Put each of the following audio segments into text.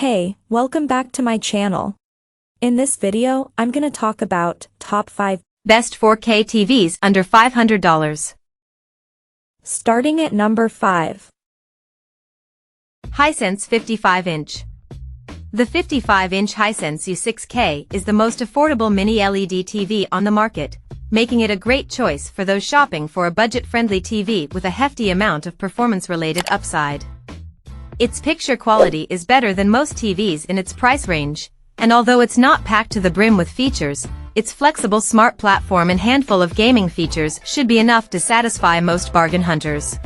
Hey, welcome back to my channel. In this video, I'm gonna talk about top 5 best 4K TVs under $500. Starting at number 5. Hisense 55-inch. The 55-inch Hisense U6K is the most affordable mini LED TV on the market, making it a great choice for those shopping for a budget-friendly TV with a hefty amount of performance-related upside. Its picture quality is better than most TVs in its price range, and although it's not packed to the brim with features, its flexible smart platform and handful of gaming features should be enough to satisfy most bargain hunters.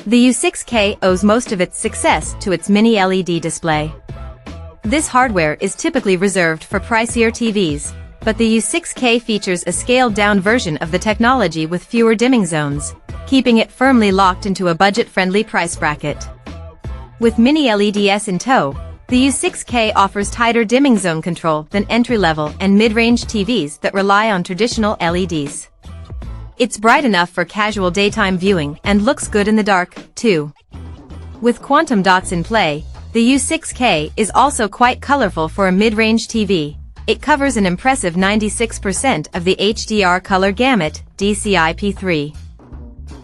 The U6K owes most of its success to its mini LED display. This hardware is typically reserved for pricier TVs, but the U6K features a scaled-down version of the technology with fewer dimming zones, keeping it firmly locked into a budget-friendly price bracket. With mini LEDs in tow, the U6K offers tighter dimming zone control than entry-level and mid-range TVs that rely on traditional LEDs. It's bright enough for casual daytime viewing and looks good in the dark, too. With quantum dots in play, the U6K is also quite colorful for a mid-range TV. It covers an impressive 96% of the HDR color gamut, DCI-P3.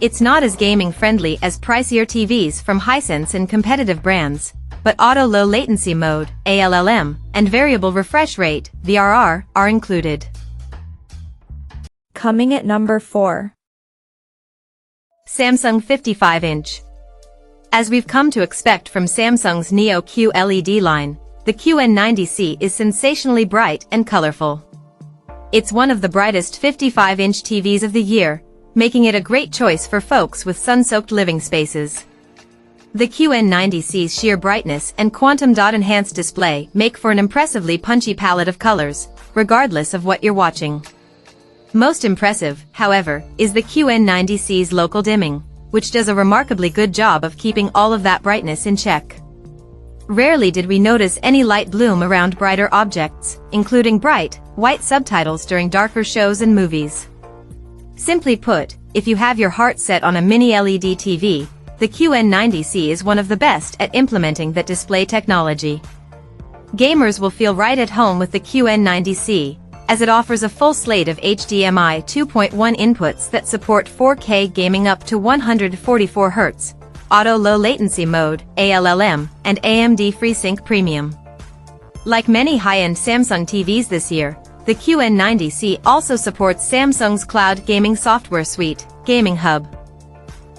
It's not as gaming-friendly as pricier TVs from Hisense and competitive brands, but Auto Low Latency Mode, ALLM, and Variable Refresh Rate, VRR, are included. Coming at number 4. Samsung 55-inch. As we've come to expect from Samsung's Neo QLED line, the QN90C is sensationally bright and colorful. It's one of the brightest 55-inch TVs of the year, making it a great choice for folks with sun-soaked living spaces. The QN90C's sheer brightness and quantum dot-enhanced display make for an impressively punchy palette of colors, regardless of what you're watching. Most impressive, however, is the QN90C's local dimming, which does a remarkably good job of keeping all of that brightness in check. Rarely did we notice any light bloom around brighter objects, including bright, white subtitles during darker shows and movies. Simply put, if you have your heart set on a mini LED TV, the QN90C is one of the best at implementing that display technology. Gamers will feel right at home with the QN90C, as it offers a full slate of HDMI 2.1 inputs that support 4K gaming up to 144 Hz, Auto Low Latency Mode, ALLM, and AMD FreeSync Premium. Like many high-end Samsung TVs this year, the QN90C also supports Samsung's cloud gaming software suite, Gaming Hub.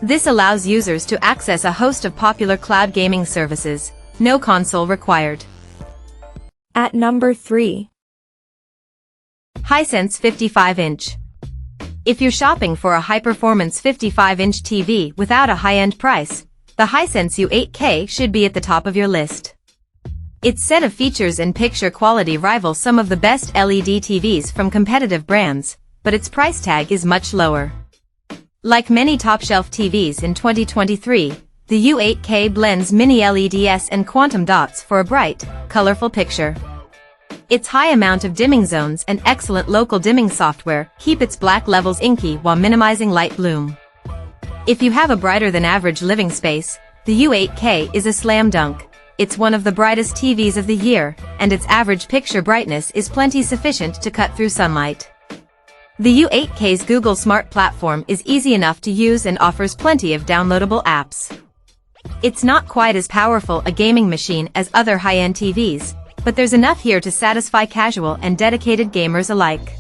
This allows users to access a host of popular cloud gaming services, no console required. At number 3. Hisense 55-inch. If you're shopping for a high-performance 55-inch TV without a high-end price, the Hisense U8K should be at the top of your list. Its set of features and picture quality rival some of the best LED TVs from competitive brands, but its price tag is much lower. Like many top-shelf TVs in 2023, the U8K blends mini LEDs and quantum dots for a bright, colorful picture. Its high amount of dimming zones and excellent local dimming software keep its black levels inky while minimizing light bloom. If you have a brighter-than-average living space, the U8K is a slam dunk. It's one of the brightest TVs of the year, and its average picture brightness is plenty sufficient to cut through sunlight. The U8K's Google Smart Platform is easy enough to use and offers plenty of downloadable apps. It's not quite as powerful a gaming machine as other high-end TVs, but there's enough here to satisfy casual and dedicated gamers alike.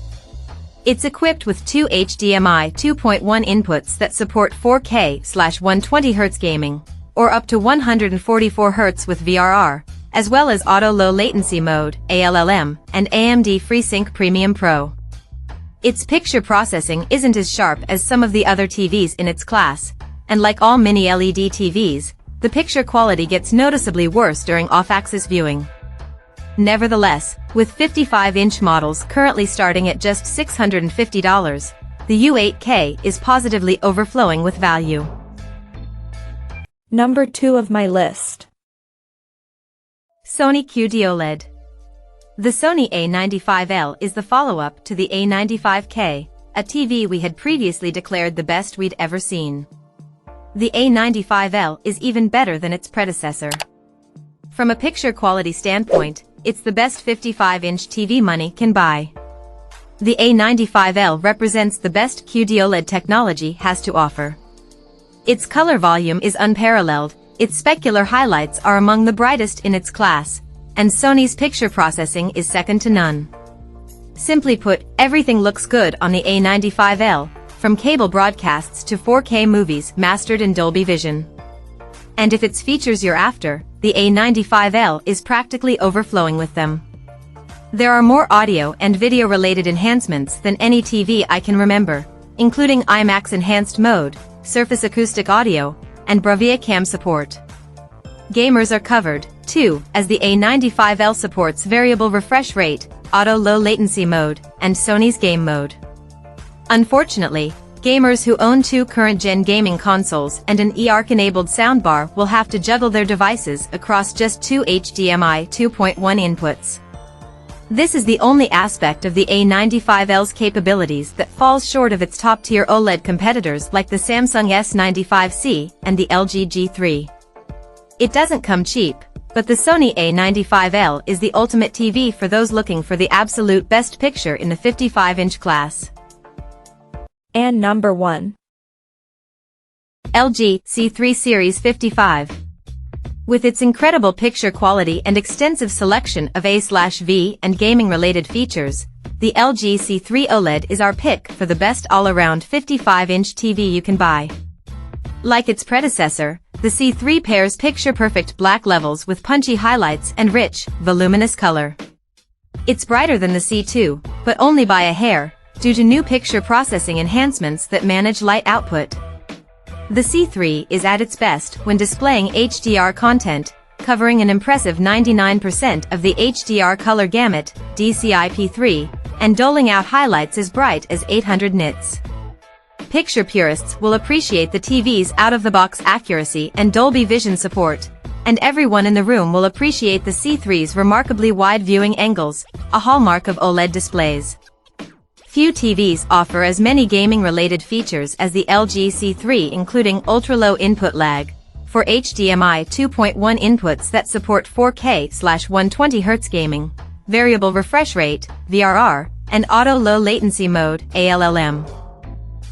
It's equipped with two HDMI 2.1 inputs that support 4K/120 Hz gaming, or up to 144 Hz with VRR, as well as Auto Low Latency Mode, ALLM, and AMD FreeSync Premium Pro. Its picture processing isn't as sharp as some of the other TVs in its class, and like all mini LED TVs, the picture quality gets noticeably worse during off-axis viewing. Nevertheless, with 55-inch models currently starting at just $650, the U8K is positively overflowing with value. Number 2 of my list. Sony QD-OLED. The Sony A95L is the follow-up to the A95K, a TV we had previously declared the best we'd ever seen. The A95L is even better than its predecessor. From a picture quality standpoint, it's the best 55-inch TV money can buy. The A95L represents the best QD-OLED technology has to offer. Its color volume is unparalleled, its specular highlights are among the brightest in its class, and Sony's picture processing is second to none. Simply put, everything looks good on the A95L, from cable broadcasts to 4K movies mastered in Dolby Vision. And if it's features you're after, the A95L is practically overflowing with them. There are more audio and video-related enhancements than any TV I can remember, including IMAX Enhanced Mode, Surface Acoustic Audio, and Bravia Cam support. Gamers are covered, too, as the A95L supports variable refresh rate, auto low latency mode, and Sony's game mode. Unfortunately, gamers who own two current-gen gaming consoles and an eARC-enabled soundbar will have to juggle their devices across just two HDMI 2.1 inputs. This is the only aspect of the A95L's capabilities that falls short of its top-tier OLED competitors like the Samsung S95C and the LG G3. It doesn't come cheap, but the Sony A95L is the ultimate TV for those looking for the absolute best picture in the 55-inch class. And number 1. LG C3 Series 55. With its incredible picture quality and extensive selection of A/V and gaming-related features, the LG C3 OLED is our pick for the best all-around 55-inch TV you can buy. Like its predecessor, the C3 pairs picture-perfect black levels with punchy highlights and rich, voluminous color. It's brighter than the C2, but only by a hair, due to new picture processing enhancements that manage light output. The C3 is at its best when displaying HDR content, covering an impressive 99% of the HDR color gamut, DCI-P3, and doling out highlights as bright as 800 nits. Picture purists will appreciate the TV's out-of-the-box accuracy and Dolby Vision support, and everyone in the room will appreciate the C3's remarkably wide viewing angles, a hallmark of OLED displays. Few TVs offer as many gaming-related features as the LG C3, including ultra-low input lag for HDMI 2.1 inputs that support 4K/120Hz gaming, variable refresh rate, VRR, and auto low latency mode, ALLM.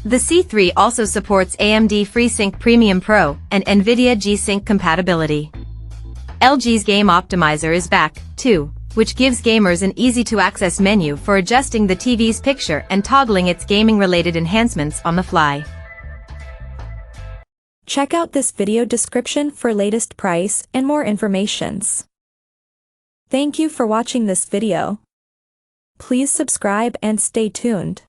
The C3 also supports AMD FreeSync Premium Pro and NVIDIA G-Sync compatibility. LG's Game Optimizer is back, too, which gives gamers an easy-to-access menu for adjusting the TV's picture and toggling its gaming-related enhancements on the fly. Check out this video description for latest price and more informations. Thank you for watching this video. Please subscribe and stay tuned.